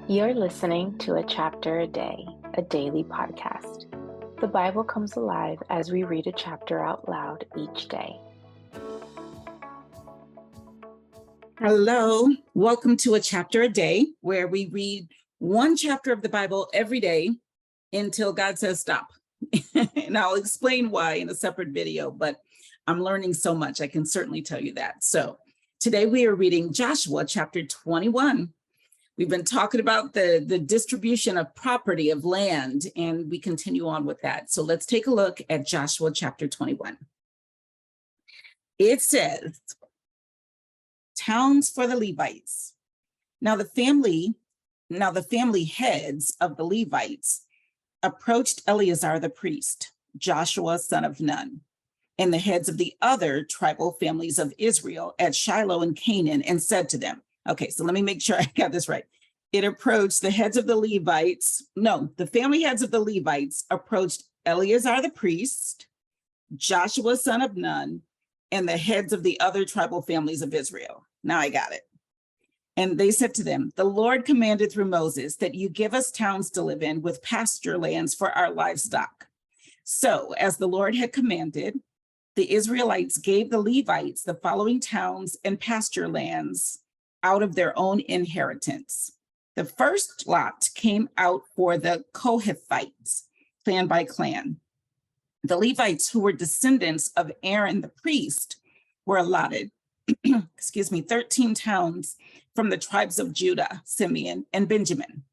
You're listening to A Chapter a Day, a daily podcast. The Bible comes alive as we read a chapter out loud each day. Hello, welcome to A Chapter a Day, where we read one chapter of the Bible every day until God says stop. And I'll explain why in a separate video, but I'm learning so much, I can certainly tell you that. So today we are reading Joshua chapter 21. We've been talking about the distribution of property of land, and we continue on with that. So let's take a look at Joshua chapter 21. It says, towns for the Levites. Now the family heads of the Levites approached Eleazar the priest, Joshua son of Nun, and the heads of the other tribal families of Israel at Shiloh in Canaan, and said to them, okay, so let me make sure I got this right. It approached the heads of the Levites. No, the family heads of the Levites approached Eleazar the priest, Joshua son of Nun, and the heads of the other tribal families of Israel. Now I got it. And they said to them, the Lord commanded through Moses that you give us towns to live in with pasture lands for our livestock. So as the Lord had commanded, the Israelites gave the Levites the following towns and pasture lands out of their own inheritance. The first lot came out for the Kohathites, clan by clan. The Levites, who were descendants of Aaron the priest, were allotted 13 towns from the tribes of Judah, Simeon, and Benjamin.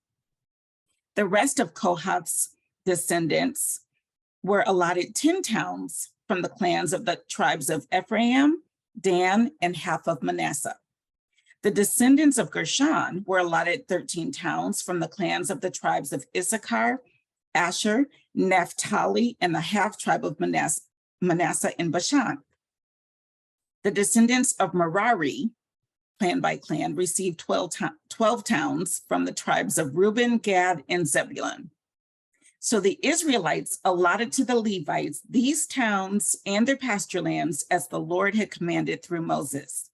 The rest of Kohath's descendants were allotted 10 towns from the clans of the tribes of Ephraim, Dan, and half of Manasseh. The descendants of Gershon were allotted 13 towns from the clans of the tribes of Issachar, Asher, Naphtali, and the half tribe of Manasseh in Bashan. The descendants of Merari, clan by clan, received 12 towns from the tribes of Reuben, Gad, and Zebulun. So the Israelites allotted to the Levites these towns and their pasture lands as the Lord had commanded through Moses.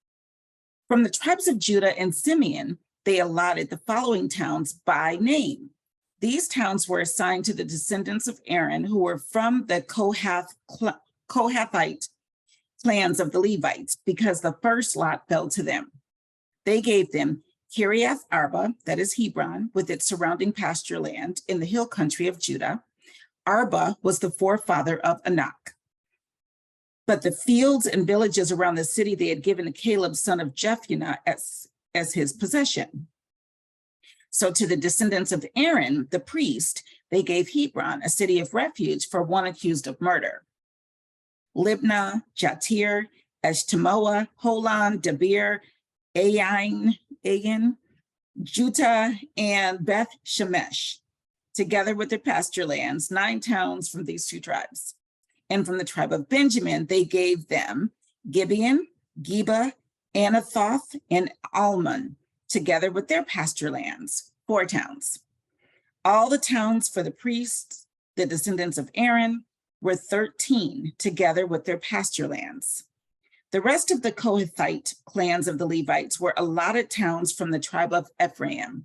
From the tribes of Judah and Simeon, they allotted the following towns by name. These towns were assigned to the descendants of Aaron, who were from the Kohathite clans of the Levites, because the first lot fell to them. They gave them Kiriath Arba, that is Hebron, with its surrounding pasture land in the hill country of Judah. Arba was the forefather of Anak. But the fields and villages around the city they had given to Caleb, son of Jephunneh, as his possession. So to the descendants of Aaron, the priest, they gave Hebron, a city of refuge for one accused of murder. Libnah, Jatir, Eshtemoa, Holon, Debir, Ayin, Juttah, and Beth Shemesh, together with their pasture lands, 9 towns from these 2 tribes. And from the tribe of Benjamin, they gave them Gibeon, Geba, Anathoth, and Almon, together with their pasture lands, 4 towns. All the towns for the priests, the descendants of Aaron, were 13, together with their pasture lands. The rest of the Kohathite clans of the Levites were allotted towns from the tribe of Ephraim.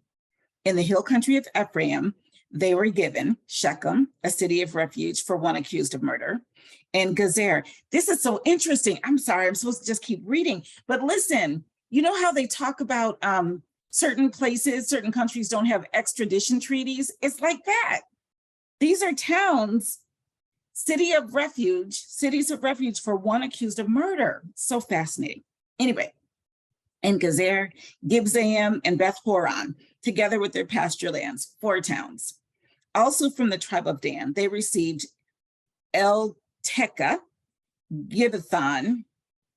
In the hill country of Ephraim, they were given Shechem, a city of refuge for one accused of murder, and Gezer. This is so interesting. I'm sorry, I'm supposed to just keep reading, but listen, you know how they talk about certain places, certain countries don't have extradition treaties? It's like that. These are towns, cities of refuge for one accused of murder. So fascinating. Anyway, and Gezer, Gibzaim, and Beth Horon, together with their pasture lands, 4 towns. Also from the tribe of Dan, they received El-Tekah, Gibbethon,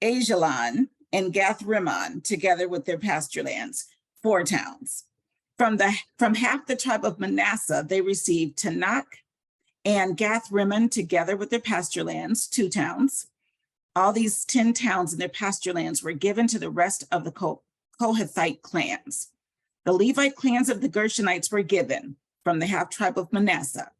Ajalon, and Gath-Rimmon, together with their pasture lands, 4 towns. From half the tribe of Manasseh, they received Tanakh and Gath-Rimmon, together with their pasture lands, 2 towns. All these 10 towns and their pasture lands were given to the rest of the Kohathite clans. The Levite clans of the Gershonites were given from the half tribe of Manasseh,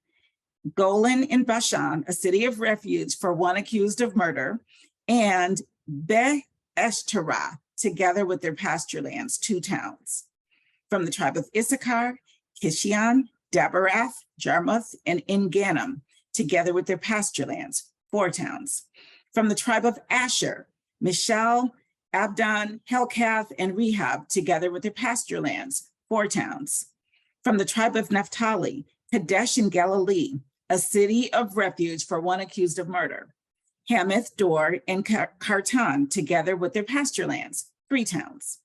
Golan in Bashan, a city of refuge for one accused of murder, and Beth Eshterah, together with their pasture lands, 2 towns. From the tribe of Issachar, Kishion, Daberath, Jarmuth, and En-gannim, together with their pasture lands, 4 towns. From the tribe of Asher, Mishal, Abdon, Helkath, and Rehab, together with their pasture lands, 4 towns. From the tribe of Naphtali, Kadesh in Galilee, a city of refuge for one accused of murder. Hamath, Dor, and Kartan, together with their pasture lands, 3 towns.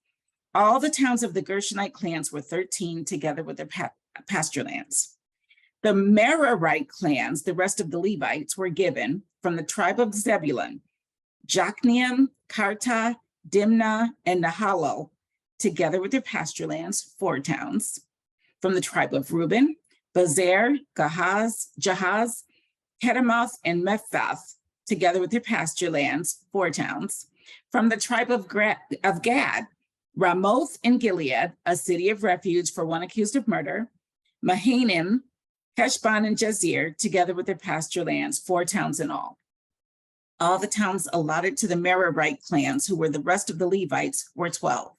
All the towns of the Gershonite clans were 13, together with their pasture lands. The Merarite clans, the rest of the Levites, were given from the tribe of Zebulun, Jokneam, Karta, Dimnah, and Nahalal, together with their pasture lands, 4 towns. From the tribe of Reuben, Bezer, Jahaz, Kedemoth, and Mephath, together with their pasture lands, 4 towns. From the tribe of Gad, Ramoth in Gilead, a city of refuge for one accused of murder. Mahanaim, Heshbon, and Jazer, together with their pasture lands, 4 towns in all. All the towns allotted to the Merarite clans, who were the rest of the Levites, were 12.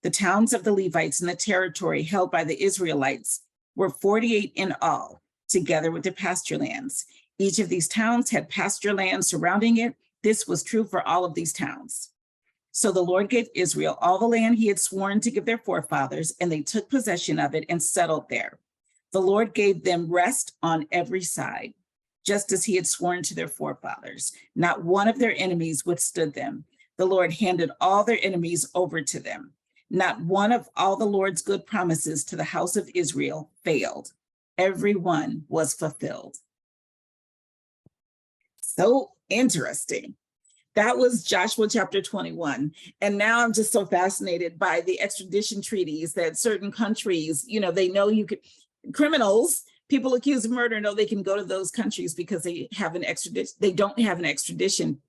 The towns of the Levites in the territory held by the Israelites were 48 in all, together with their pasture lands. Each of these towns had pasture land surrounding it. This was true for all of these towns. So the Lord gave Israel all the land he had sworn to give their forefathers, and they took possession of it and settled there. The Lord gave them rest on every side, just as he had sworn to their forefathers. Not one of their enemies withstood them. The Lord handed all their enemies over to them. Not one of all the Lord's good promises to the house of Israel failed. Every one was fulfilled. So interesting. That was Joshua chapter 21. And now I'm just so fascinated by the extradition treaties that certain countries, they know you could, criminals, people accused of murder know they can go to those countries because they have an extradition. They don't have an extradition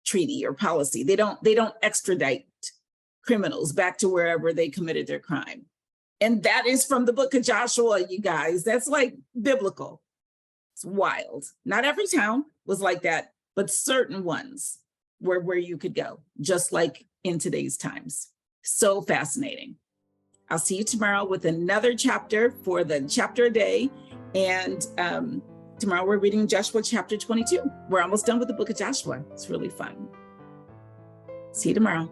treaty or policy. They don't extradite criminals back to wherever they committed their crime. And that is from the book of Joshua, you guys. That's like biblical. It's wild. Not every town was like that, but certain ones were where you could go, just like in today's times. So fascinating. I'll see you tomorrow with another chapter for the chapter a day. And tomorrow we're reading Joshua chapter 22. We're almost done with the book of Joshua. It's really fun. See you tomorrow.